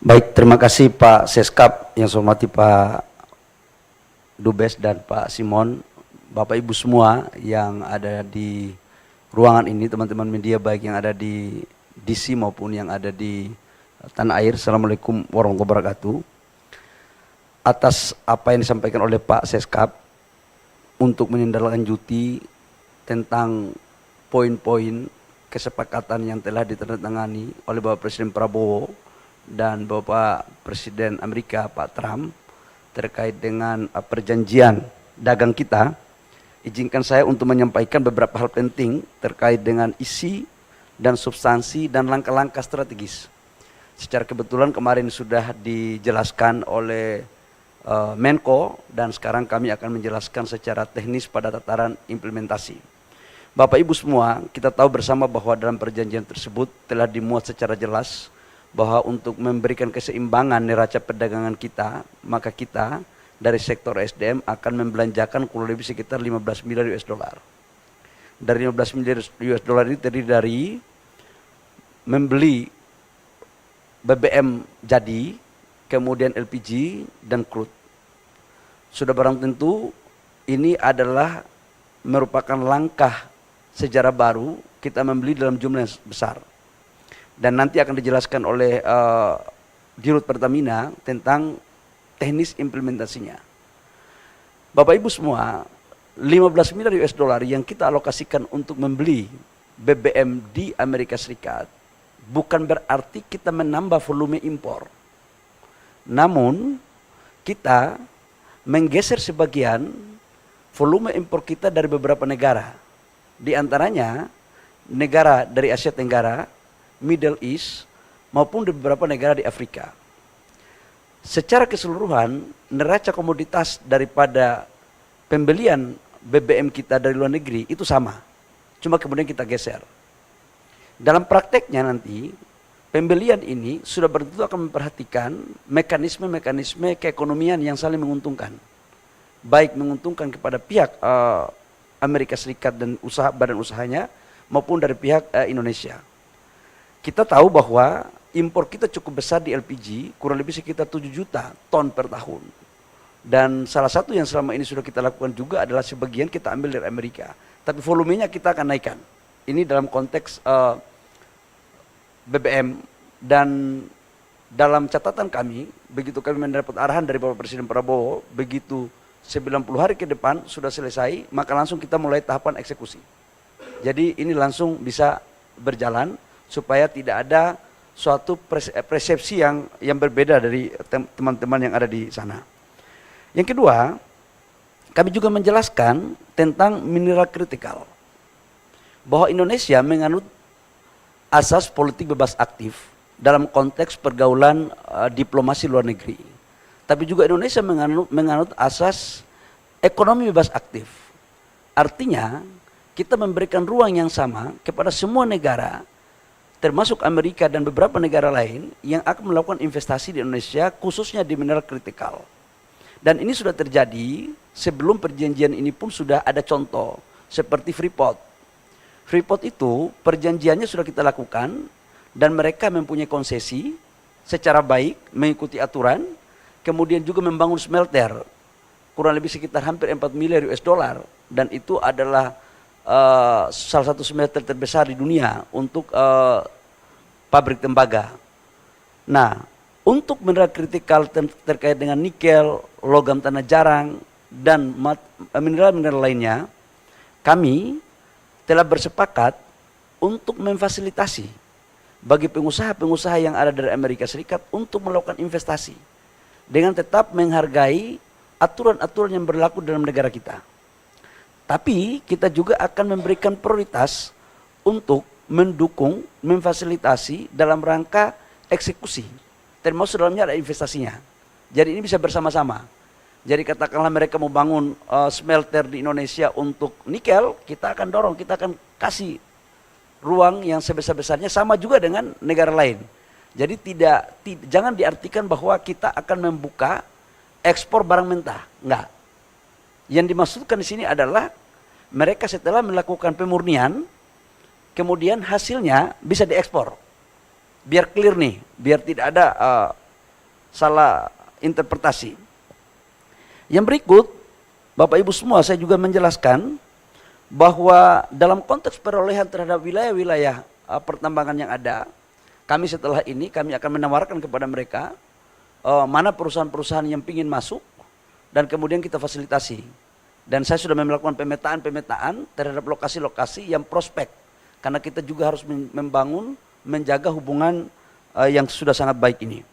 Baik, terima kasih Pak Seskap, yang saya hormati Pak Dubes dan Pak Simon, Bapak Ibu semua yang ada di ruangan ini, teman-teman media baik yang ada di DC maupun yang ada di tanah air. Assalamualaikum warahmatullahi wabarakatuh. Atas apa yang disampaikan oleh Pak Seskap untuk menindaklanjuti tentang poin-poin kesepakatan yang telah ditandatangani oleh Bapak Presiden Prabowo dan Bapak Presiden Amerika Pak Trump terkait dengan perjanjian dagang kita, izinkan saya untuk menyampaikan beberapa hal penting terkait dengan isi dan substansi dan langkah-langkah strategis. Secara kebetulan kemarin sudah dijelaskan oleh Menko, dan sekarang kami akan menjelaskan secara teknis pada tataran implementasi. Bapak Ibu semua, kita tahu bersama bahwa dalam perjanjian tersebut telah dimuat secara jelas bahwa untuk memberikan keseimbangan neraca perdagangan kita, maka kita dari sektor SDM akan membelanjakan kurang lebih sekitar 15 miliar US dollar. Dari 15 miliar US dollar ini terdiri dari membeli BBM jadi, kemudian LPG dan crude. Sudah barang tentu ini adalah merupakan langkah sejarah baru kita membeli dalam jumlah yang besar. Dan nanti akan dijelaskan oleh Dirut Pertamina tentang teknis implementasinya. Bapak Ibu semua, 15 miliar US dollar yang kita alokasikan untuk membeli BBM di Amerika Serikat bukan berarti kita menambah volume impor. Namun kita menggeser sebagian volume impor kita dari beberapa negara. Di antaranya negara dari Asia Tenggara, Middle East, maupun di beberapa negara di Afrika. Secara keseluruhan, neraca komoditas daripada pembelian BBM kita dari luar negeri itu sama. Cuma kemudian kita geser. Dalam prakteknya nanti, pembelian ini sudah tentu akan memperhatikan mekanisme-mekanisme keekonomian yang saling menguntungkan. Baik menguntungkan kepada pihak Amerika Serikat dan badan usahanya, maupun dari pihak Indonesia. Kita tahu bahwa impor kita cukup besar di LPG, kurang lebih sekitar 7 juta ton per tahun. Dan salah satu yang selama ini sudah kita lakukan juga adalah sebagian kita ambil dari Amerika. Tapi volumenya kita akan naikkan. Ini dalam konteks BBM, dan dalam catatan kami, begitu kami mendapat arahan dari Bapak Presiden Prabowo, begitu 90 hari ke depan sudah selesai, maka langsung kita mulai tahapan eksekusi. Jadi ini langsung bisa berjalan, supaya tidak ada suatu persepsi yang berbeda dari teman-teman yang ada di sana. Yang kedua, kami juga menjelaskan tentang mineral kritikal, bahwa Indonesia menganut asas politik bebas aktif dalam konteks pergaulan diplomasi luar negeri. Tapi juga Indonesia menganut asas ekonomi bebas aktif. Artinya kita memberikan ruang yang sama kepada semua negara, termasuk Amerika dan beberapa negara lain yang akan melakukan investasi di Indonesia, khususnya di mineral kritikal. Dan ini sudah terjadi sebelum perjanjian ini pun sudah ada contoh, seperti Freeport. Freeport itu perjanjiannya sudah kita lakukan, dan mereka mempunyai konsesi secara baik, mengikuti aturan, kemudian juga membangun smelter, kurang lebih sekitar hampir 4 miliar US dollar, dan itu adalah salah satu smelter terbesar di dunia untuk pabrik tembaga. Nah, untuk mineral kritikal terkait dengan nikel, logam tanah jarang, dan mineral-mineral lainnya, kami telah bersepakat untuk memfasilitasi bagi pengusaha-pengusaha yang ada dari Amerika Serikat untuk melakukan investasi dengan tetap menghargai aturan-aturan yang berlaku dalam negara kita. Tapi kita juga akan memberikan prioritas untuk mendukung, memfasilitasi dalam rangka eksekusi, termasuk dalamnya ada investasinya. Jadi ini bisa bersama-sama. Jadi katakanlah mereka mau bangun smelter di Indonesia untuk nikel, kita akan dorong, kita akan kasih ruang yang sebesar-besarnya, sama juga dengan negara lain. Jadi jangan diartikan bahwa kita akan membuka ekspor barang mentah, enggak. Yang dimaksudkan di sini adalah mereka setelah melakukan pemurnian, kemudian hasilnya bisa diekspor. Biar clear nih, biar tidak ada salah interpretasi. Yang berikut, Bapak Ibu semua, saya juga menjelaskan bahwa dalam konteks perolehan terhadap wilayah-wilayah pertambangan yang ada, kami setelah ini kami akan menawarkan kepada mereka mana perusahaan-perusahaan yang ingin masuk dan kemudian kita fasilitasi. Dan saya sudah melakukan pemetaan terhadap lokasi-lokasi yang prospek, karena kita juga harus membangun, menjaga hubungan yang sudah sangat baik ini.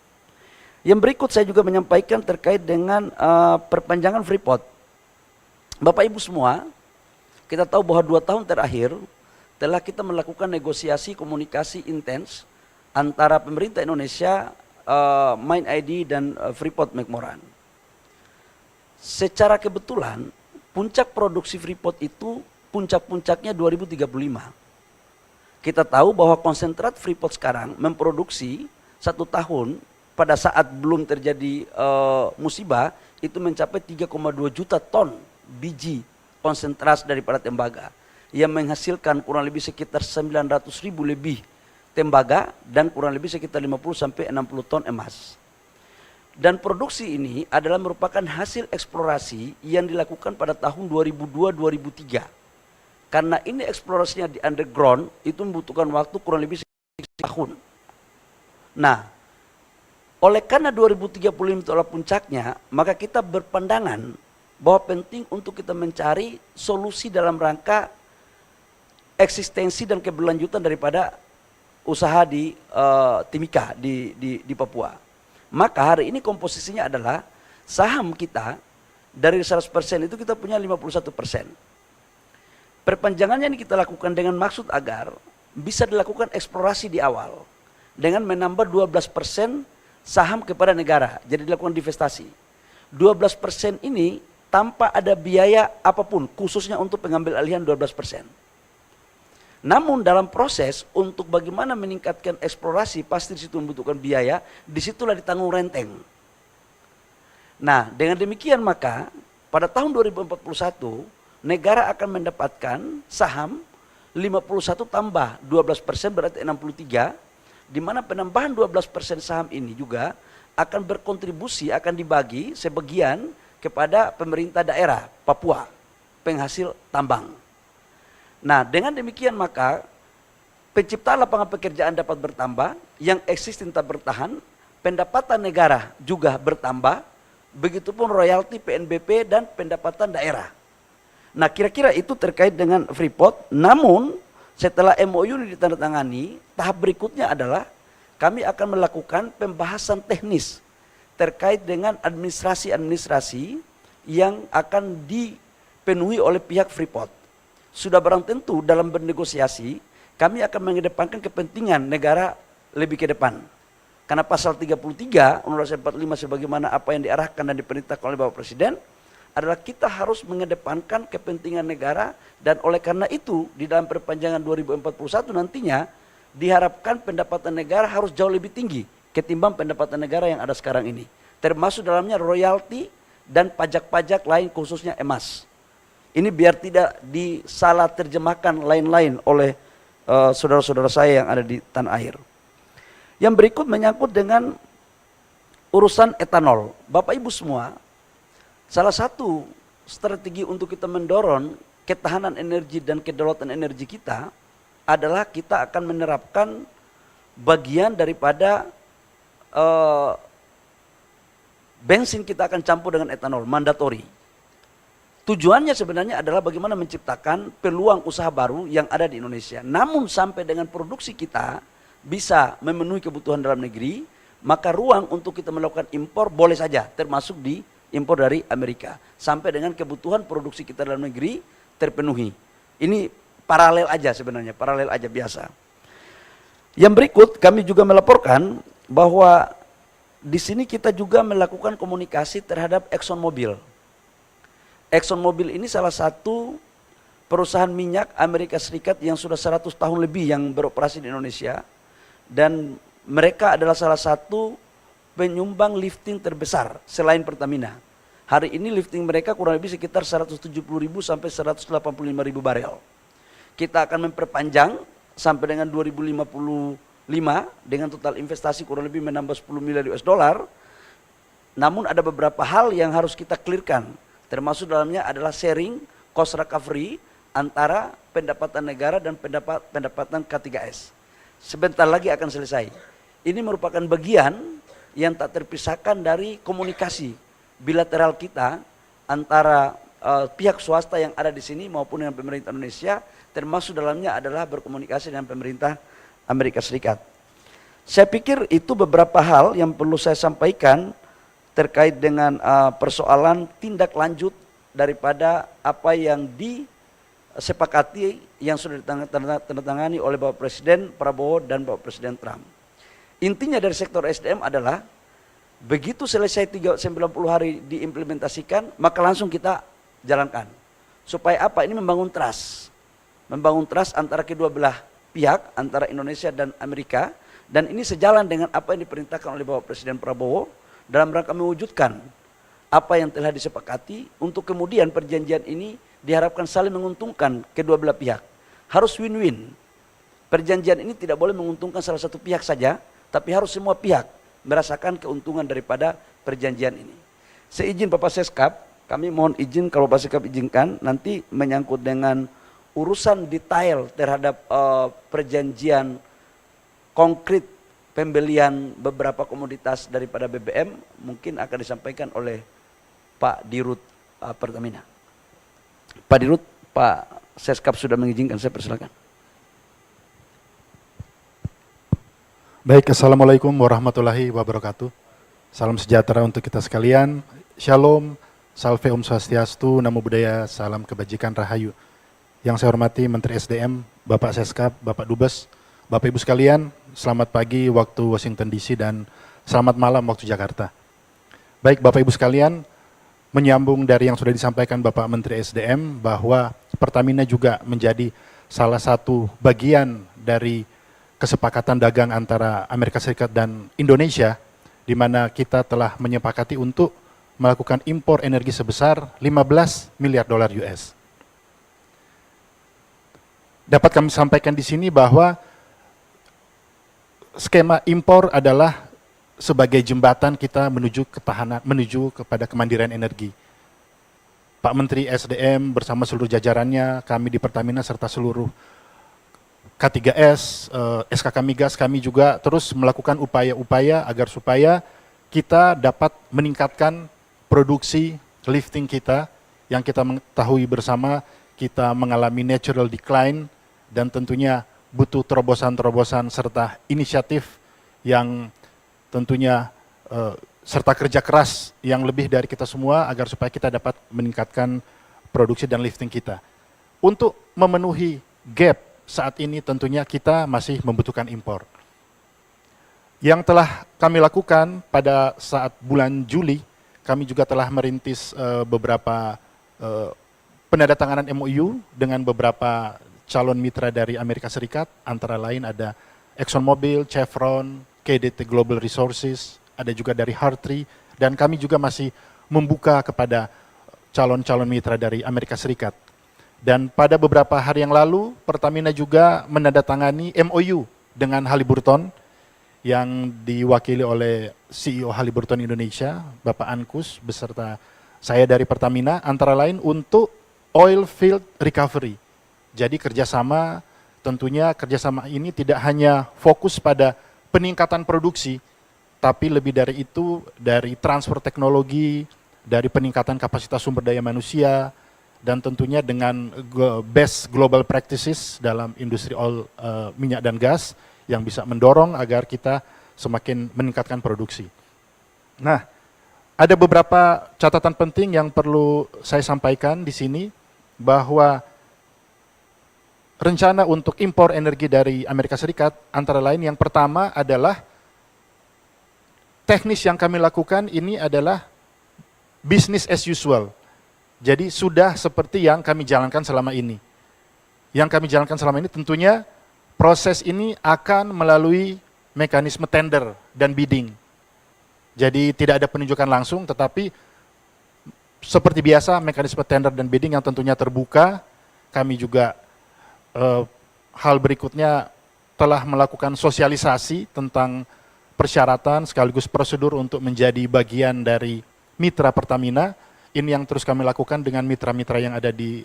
Yang berikut saya juga menyampaikan terkait dengan perpanjangan Freeport. Bapak Ibu semua, kita tahu bahwa 2 tahun terakhir telah kita melakukan negosiasi komunikasi intens antara pemerintah Indonesia, MindID dan Freeport McMoran. Secara kebetulan puncak produksi Freeport itu puncak-puncaknya 2035. Kita tahu bahwa konsentrat Freeport sekarang memproduksi 1 tahun pada saat belum terjadi musibah itu mencapai 3,2 juta ton biji konsentrasi daripada tembaga yang menghasilkan kurang lebih sekitar 900.000 lebih tembaga dan kurang lebih sekitar 50 sampai 60 ton emas. Dan produksi ini adalah merupakan hasil eksplorasi yang dilakukan pada tahun 2002-2003. Karena ini eksplorasinya di underground itu membutuhkan waktu kurang lebih sekitar tahun. Nah, oleh karena 2035 itu adalah puncaknya, maka kita berpandangan bahwa penting untuk kita mencari solusi dalam rangka eksistensi dan keberlanjutan daripada usaha di Timika di Papua. Maka hari ini komposisinya adalah saham kita dari 100% itu kita punya 51%. Perpanjangannya ini kita lakukan dengan maksud agar bisa dilakukan eksplorasi di awal dengan menambah 12% saham kepada negara, jadi dilakukan divestasi. 12% ini tanpa ada biaya apapun, khususnya untuk pengambil alihan 12%. Namun dalam proses untuk bagaimana meningkatkan eksplorasi, pasti di situ membutuhkan biaya, disitulah ditanggung renteng. Nah, dengan demikian maka pada tahun 2041 negara akan mendapatkan saham 51 tambah 12% berarti 63, di mana penambahan 12% saham ini juga akan berkontribusi, akan dibagi sebagian kepada pemerintah daerah Papua, penghasil tambang. Nah, dengan demikian maka penciptaan lapangan pekerjaan dapat bertambah, yang eksis tetap bertahan, pendapatan negara juga bertambah, begitupun royalti PNBP dan pendapatan daerah. Nah, kira-kira itu terkait dengan Freeport. Namun setelah MOU ini ditandatangani, tahap berikutnya adalah kami akan melakukan pembahasan teknis terkait dengan administrasi-administrasi yang akan dipenuhi oleh pihak Freeport. Sudah barang tentu dalam bernegosiasi, kami akan mengedepankan kepentingan negara lebih ke depan. Karena pasal 33 Undang-Undang 45 sebagaimana apa yang diarahkan dan diperintahkan oleh Bapak Presiden adalah kita harus mengedepankan kepentingan negara, dan oleh karena itu di dalam perpanjangan 2041 nantinya diharapkan pendapatan negara harus jauh lebih tinggi ketimbang pendapatan negara yang ada sekarang ini. Termasuk dalamnya royalti dan pajak-pajak lain khususnya emas. Ini biar tidak disalah terjemahkan lain-lain oleh saudara-saudara saya yang ada di tanah air. Yang berikut menyangkut dengan urusan etanol. Bapak Ibu semua, salah satu strategi untuk kita mendorong ketahanan energi dan kedaulatan energi kita adalah kita akan menerapkan bagian daripada bensin kita akan campur dengan etanol, mandatori. Tujuannya sebenarnya adalah bagaimana menciptakan peluang usaha baru yang ada di Indonesia. Namun sampai dengan produksi kita bisa memenuhi kebutuhan dalam negeri, maka ruang untuk kita melakukan impor boleh saja, termasuk di impor dari Amerika. Sampai dengan kebutuhan produksi kita dalam negeri terpenuhi. Ini paralel aja sebenarnya, paralel aja biasa. Yang berikut kami juga melaporkan bahwa di sini kita juga melakukan komunikasi terhadap ExxonMobil. ExxonMobil ini salah satu perusahaan minyak Amerika Serikat yang sudah 100 tahun lebih yang beroperasi di Indonesia. Dan mereka adalah salah satu penyumbang lifting terbesar selain Pertamina. Hari ini lifting mereka kurang lebih sekitar 170.000 sampai 185.000 barel. Kita akan memperpanjang sampai dengan 2055 dengan total investasi kurang lebih menambah 10 miliar US dollar. namun ada beberapa hal yang harus kita clearkan, termasuk dalamnya adalah sharing cost recovery antara pendapatan negara dan pendapatan K3S. Sebentar lagi akan selesai. Ini merupakan bagian yang tak terpisahkan dari komunikasi bilateral kita antara pihak swasta yang ada di sini maupun dengan pemerintah Indonesia, termasuk dalamnya adalah berkomunikasi dengan pemerintah Amerika Serikat. Saya pikir itu beberapa hal yang perlu saya sampaikan terkait dengan persoalan tindak lanjut daripada apa yang disepakati yang sudah ditandatangani oleh Bapak Presiden Prabowo dan Bapak Presiden Trump. Intinya dari sektor SDM adalah begitu selesai 90 hari diimplementasikan, maka langsung kita jalankan. Supaya apa? Ini membangun trust. Membangun trust antara kedua belah pihak, antara Indonesia dan Amerika, dan ini sejalan dengan apa yang diperintahkan oleh Bapak Presiden Prabowo dalam rangka mewujudkan apa yang telah disepakati untuk kemudian perjanjian ini diharapkan saling menguntungkan kedua belah pihak. Harus win-win. Perjanjian ini tidak boleh menguntungkan salah satu pihak saja, tapi harus semua pihak merasakan keuntungan daripada perjanjian ini. Seizin Bapak Seskap, kami mohon izin kalau Bapak Seskap izinkan, nanti menyangkut dengan urusan detail terhadap perjanjian konkret pembelian beberapa komoditas daripada BBM, mungkin akan disampaikan oleh Pak Dirut Pertamina. Pak Dirut, Pak Seskap sudah mengizinkan, saya persilakan. Baik, Assalamualaikum warahmatullahi wabarakatuh. Salam sejahtera untuk kita sekalian. Shalom, salve om swastiastu, namo buddhaya, salam kebajikan rahayu. Yang saya hormati Menteri SDM, Bapak Seskap, Bapak Dubes, Bapak Ibu sekalian, selamat pagi waktu Washington DC dan selamat malam waktu Jakarta. Baik Bapak Ibu sekalian, menyambung dari yang sudah disampaikan Bapak Menteri SDM bahwa Pertamina juga menjadi salah satu bagian dari kesepakatan dagang antara Amerika Serikat dan Indonesia, di mana kita telah menyepakati untuk melakukan impor energi sebesar 15 miliar dolar US. Dapat kami sampaikan di sini bahwa skema impor adalah sebagai jembatan kita menuju ketahanan, menuju kepada kemandirian energi. Pak Menteri SDM bersama seluruh jajarannya, kami di Pertamina serta seluruh K3S, SKK Migas, kami juga terus melakukan upaya-upaya agar supaya kita dapat meningkatkan produksi lifting kita yang kita mengetahui bersama kita mengalami natural decline dan tentunya butuh terobosan-terobosan serta inisiatif yang tentunya serta kerja keras yang lebih dari kita semua agar supaya kita dapat meningkatkan produksi dan lifting kita. Untuk memenuhi gap saat ini tentunya kita masih membutuhkan impor. Yang telah kami lakukan pada saat bulan Juli, kami juga telah merintis beberapa penandatanganan MOU dengan beberapa calon mitra dari Amerika Serikat, antara lain ada ExxonMobil, Chevron, KDT Global Resources, ada juga dari Hartree, dan kami juga masih membuka kepada calon-calon mitra dari Amerika Serikat. Dan pada beberapa hari yang lalu, Pertamina juga menandatangani MOU dengan Halliburton yang diwakili oleh CEO Halliburton Indonesia, Bapak Ankus, beserta saya dari Pertamina, antara lain untuk oil field recovery. Jadi kerjasama, tentunya kerjasama ini tidak hanya fokus pada peningkatan produksi, tapi lebih dari itu, dari transfer teknologi, dari peningkatan kapasitas sumber daya manusia, dan tentunya dengan best global practices dalam industri oil, minyak dan gas yang bisa mendorong agar kita semakin meningkatkan produksi. Nah, ada beberapa catatan penting yang perlu saya sampaikan di sini bahwa rencana untuk impor energi dari Amerika Serikat antara lain yang pertama adalah teknis yang kami lakukan ini adalah business as usual. Jadi sudah seperti yang kami jalankan selama ini. Yang kami jalankan selama ini tentunya proses ini akan melalui mekanisme tender dan bidding. Jadi tidak ada penunjukan langsung, tetapi seperti biasa mekanisme tender dan bidding yang tentunya terbuka. Kami juga hal berikutnya telah melakukan sosialisasi tentang persyaratan sekaligus prosedur untuk menjadi bagian dari mitra Pertamina. Ini yang terus kami lakukan dengan mitra-mitra yang ada di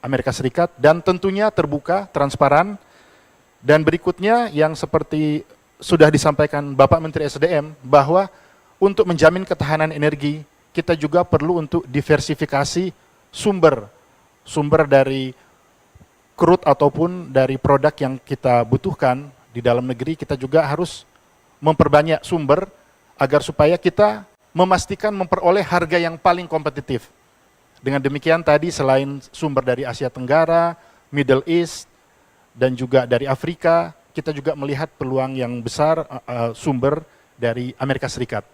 Amerika Serikat dan tentunya terbuka, transparan. Dan berikutnya yang seperti sudah disampaikan Bapak Menteri SDM bahwa untuk menjamin ketahanan energi kita juga perlu untuk diversifikasi sumber dari crude ataupun dari produk yang kita butuhkan di dalam negeri. Kita juga harus memperbanyak sumber agar supaya kita memastikan memperoleh harga yang paling kompetitif. Dengan demikian tadi selain sumber dari Asia Tenggara, Middle East, dan juga dari Afrika, kita juga melihat peluang yang besar sumber dari Amerika Serikat.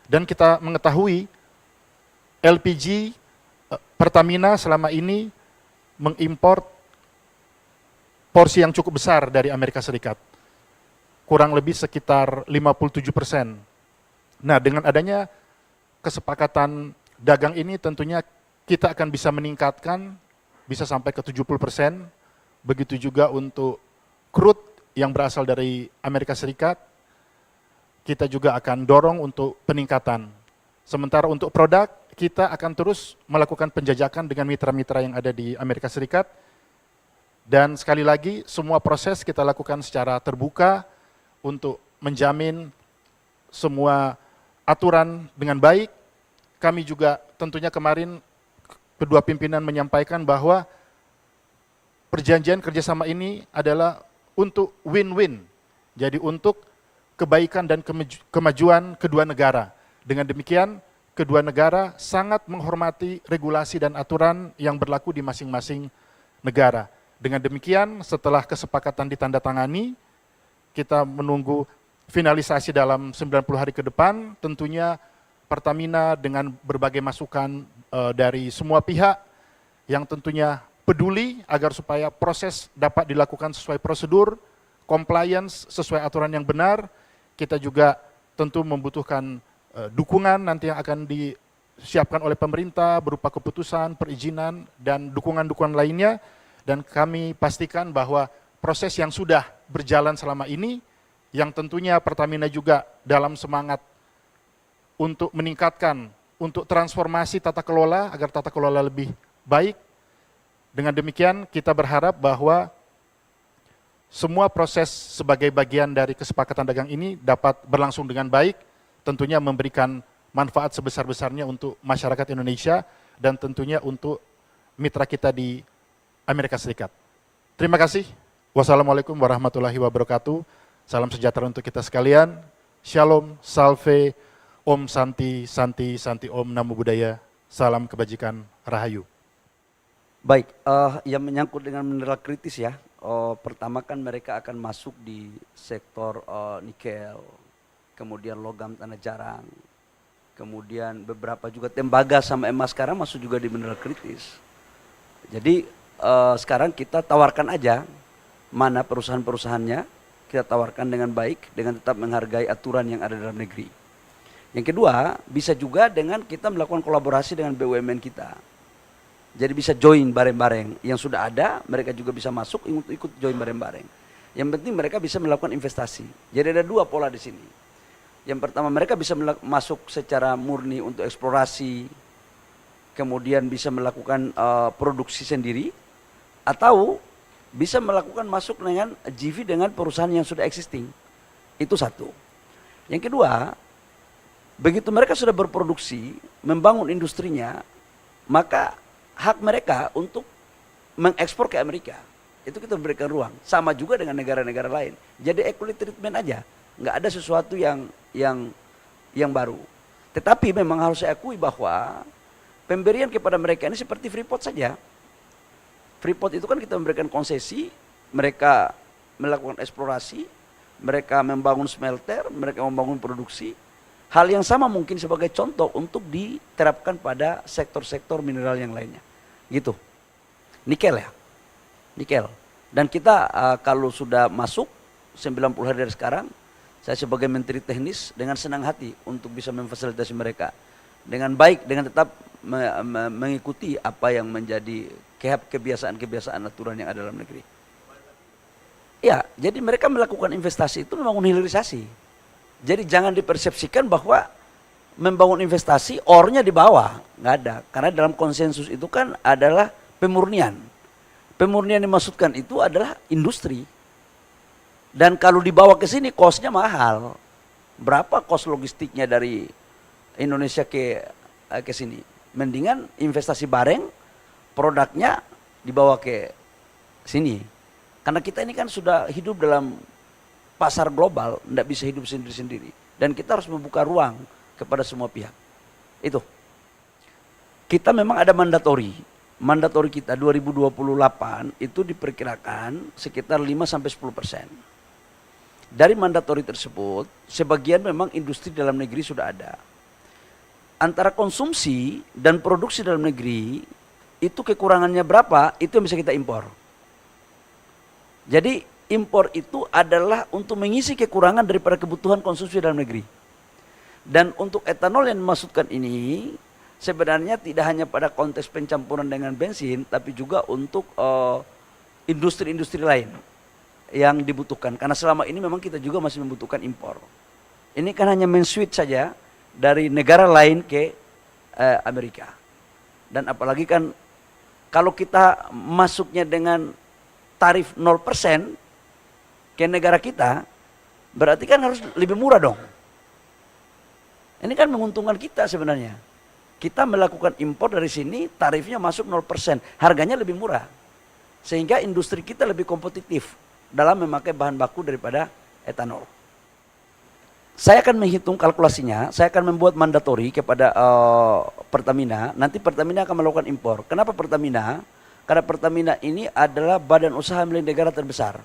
Dan kita mengetahui LPG Pertamina selama ini mengimpor porsi yang cukup besar dari Amerika Serikat. Kurang lebih sekitar 57%. Nah, dengan adanya kesepakatan dagang ini tentunya kita akan bisa meningkatkan, bisa sampai ke 70%. Begitu juga untuk crude yang berasal dari Amerika Serikat, kita juga akan dorong untuk peningkatan. Sementara untuk produk, kita akan terus melakukan penjajakan dengan mitra-mitra yang ada di Amerika Serikat. Dan sekali lagi, semua proses kita lakukan secara terbuka untuk menjamin semua aturan dengan baik. Kami juga tentunya kemarin kedua pimpinan menyampaikan bahwa perjanjian kerjasama ini adalah untuk win-win. Jadi untuk kebaikan dan kemajuan kedua negara. Dengan demikian, kedua negara sangat menghormati regulasi dan aturan yang berlaku di masing-masing negara. Dengan demikian, setelah kesepakatan ditandatangani, kita menunggu finalisasi dalam 90 hari ke depan, tentunya Pertamina dengan berbagai masukan dari semua pihak yang tentunya peduli agar supaya proses dapat dilakukan sesuai prosedur, compliance sesuai aturan yang benar. Kita juga tentu membutuhkan dukungan nanti yang akan disiapkan oleh pemerintah berupa keputusan, perizinan, dan dukungan-dukungan lainnya. Dan kami pastikan bahwa proses yang sudah berjalan selama ini, yang tentunya Pertamina juga dalam semangat untuk meningkatkan, untuk transformasi tata kelola, agar tata kelola lebih baik. Dengan demikian kita berharap bahwa semua proses sebagai bagian dari kesepakatan dagang ini dapat berlangsung dengan baik, tentunya memberikan manfaat sebesar-besarnya untuk masyarakat Indonesia dan tentunya untuk mitra kita di Amerika Serikat. Terima kasih. Wassalamualaikum warahmatullahi wabarakatuh. Salam sejahtera untuk kita sekalian. Shalom, salve, Om Santi, Santi, Santi Om, Namo Buddhaya. Salam kebajikan, Rahayu. Baik, yang menyangkut dengan mineral kritis ya. Pertama kan mereka akan masuk di sektor nikel, kemudian logam tanah jarang, kemudian beberapa juga tembaga sama emas sekarang masuk juga di mineral kritis. Jadi sekarang kita tawarkan aja mana perusahaan-perusahaannya, kita tawarkan dengan baik, dengan tetap menghargai aturan yang ada dalam negeri. Yang kedua, bisa juga dengan kita melakukan kolaborasi dengan BUMN kita. Jadi bisa join bareng-bareng. Yang sudah ada, mereka juga bisa masuk untuk ikut join bareng-bareng. Yang penting mereka bisa melakukan investasi. Jadi ada dua pola di sini. Yang pertama, mereka bisa masuk secara murni untuk eksplorasi, kemudian bisa melakukan produksi sendiri, atau bisa melakukan masuk dengan JV dengan perusahaan yang sudah existing. Itu satu. Yang kedua, begitu mereka sudah berproduksi, membangun industrinya, maka hak mereka untuk mengekspor ke Amerika. Itu kita berikan ruang. Sama juga dengan negara-negara lain. Jadi equal treatment aja. Nggak ada sesuatu yang baru. Tetapi memang harus saya akui bahwa pemberian kepada mereka ini seperti Freeport saja. Freeport itu kan kita memberikan konsesi, mereka melakukan eksplorasi, mereka membangun smelter, mereka membangun produksi. Hal yang sama mungkin sebagai contoh untuk diterapkan pada sektor-sektor mineral yang lainnya. Gitu. Nikel ya. Nikel. Dan kita kalau sudah masuk 90 hari dari sekarang, saya sebagai Menteri Teknis dengan senang hati untuk bisa memfasilitasi mereka. Dengan baik, dengan tetap mengikuti apa yang menjadi kebiasaan-kebiasaan aturan yang ada dalam negeri. Ya, jadi mereka melakukan investasi itu membangun hilirisasi. Jadi jangan dipersepsikan bahwa membangun investasi ornya di bawah, nggak ada. Karena dalam konsensus itu kan adalah pemurnian. Pemurnian dimaksudkan itu adalah industri. Dan kalau dibawa ke sini kosnya mahal. Berapa kos logistiknya dari Indonesia ke sini? Mendingan investasi bareng, produknya dibawa ke sini. Karena kita ini kan sudah hidup dalam pasar global, tidak bisa hidup sendiri-sendiri. Dan kita harus membuka ruang kepada semua pihak. Itu. Kita memang ada mandatori. Mandatori kita 2028 itu diperkirakan sekitar 5-10%. Dari mandatori tersebut, sebagian memang industri dalam negeri sudah ada. Antara konsumsi dan produksi dalam negeri, itu kekurangannya berapa, itu yang bisa kita impor. Jadi impor itu adalah untuk mengisi kekurangan daripada kebutuhan konsumsi dalam negeri. Dan untuk etanol yang dimaksudkan ini, sebenarnya tidak hanya pada konteks pencampuran dengan bensin, tapi juga untuk industri-industri lain yang dibutuhkan. Karena selama ini memang kita juga masih membutuhkan impor. Ini kan hanya men-switch saja dari negara lain ke Amerika. Dan apalagi kan kalau kita masuknya dengan tarif 0% ke negara kita, berarti kan harus lebih murah dong. Ini kan menguntungkan kita sebenarnya. Kita melakukan impor dari sini, tarifnya masuk 0%, harganya lebih murah. Sehingga industri kita lebih kompetitif dalam memakai bahan baku daripada etanol. Saya akan menghitung kalkulasinya, saya akan membuat mandatori kepada Pertamina, nanti Pertamina akan melakukan impor. Kenapa Pertamina? Karena Pertamina ini adalah badan usaha milik negara terbesar.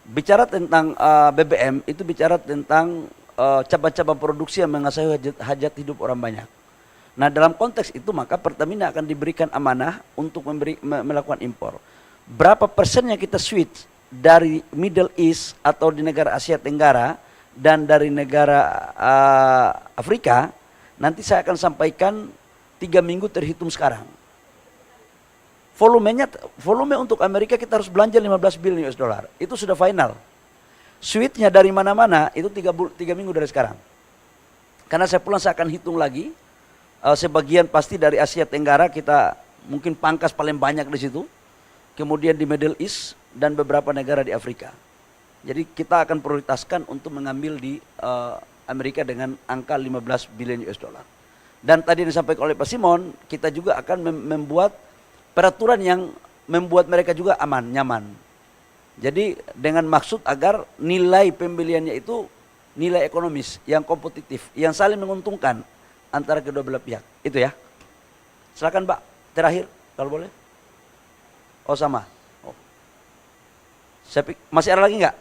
Bicara tentang BBM, itu bicara tentang cabang-cabang produksi yang mengasahi hajat hidup orang banyak. Nah dalam konteks itu maka Pertamina akan diberikan amanah untuk melakukan impor. Berapa persen yang kita switch dari Middle East atau di negara Asia Tenggara dan dari negara Afrika, nanti saya akan sampaikan 3 minggu terhitung sekarang. Volume untuk Amerika kita harus belanja 15 billion US dollar. Itu sudah final. Switchnya dari mana-mana itu 3 minggu dari sekarang. Karena saya pulang saya akan hitung lagi. Sebagian pasti dari Asia Tenggara kita mungkin pangkas paling banyak di situ. Kemudian di Middle East dan beberapa negara di Afrika. Jadi kita akan prioritaskan untuk mengambil di Amerika dengan angka 15 billion US dollar. Dan tadi disampaikan oleh Pak Simon, kita juga akan membuat peraturan yang membuat mereka juga aman, nyaman. Jadi dengan maksud agar nilai pembeliannya itu nilai ekonomis yang kompetitif, yang saling menguntungkan antara kedua belah pihak. Itu ya. Silakan Pak, terakhir kalau boleh. Oh sama. Oh. Masih ada lagi nggak?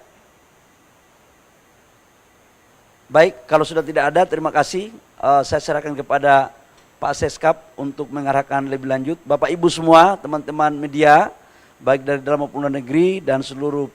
Baik, kalau sudah tidak ada, terima kasih. Saya serahkan kepada Pak Seskap untuk mengarahkan lebih lanjut. Bapak Ibu semua, teman-teman media, baik dari dalam maupun luar negeri dan seluruh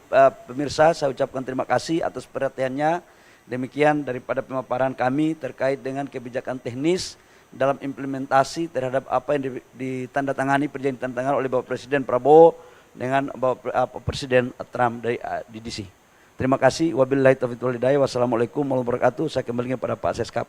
pemirsa, saya ucapkan terima kasih atas perhatiannya. Demikian daripada pemaparan kami terkait dengan kebijakan teknis dalam implementasi terhadap apa yang ditandatangani perjanjian ditandatangani oleh Bapak Presiden Prabowo dengan Bapak Presiden Trump dari DDC. Terima kasih. Wabillahi taufiq wal hidayah. Wassalamualaikum warahmatullahi wabarakatuh. Saya kembalikan pada Pak Seskap.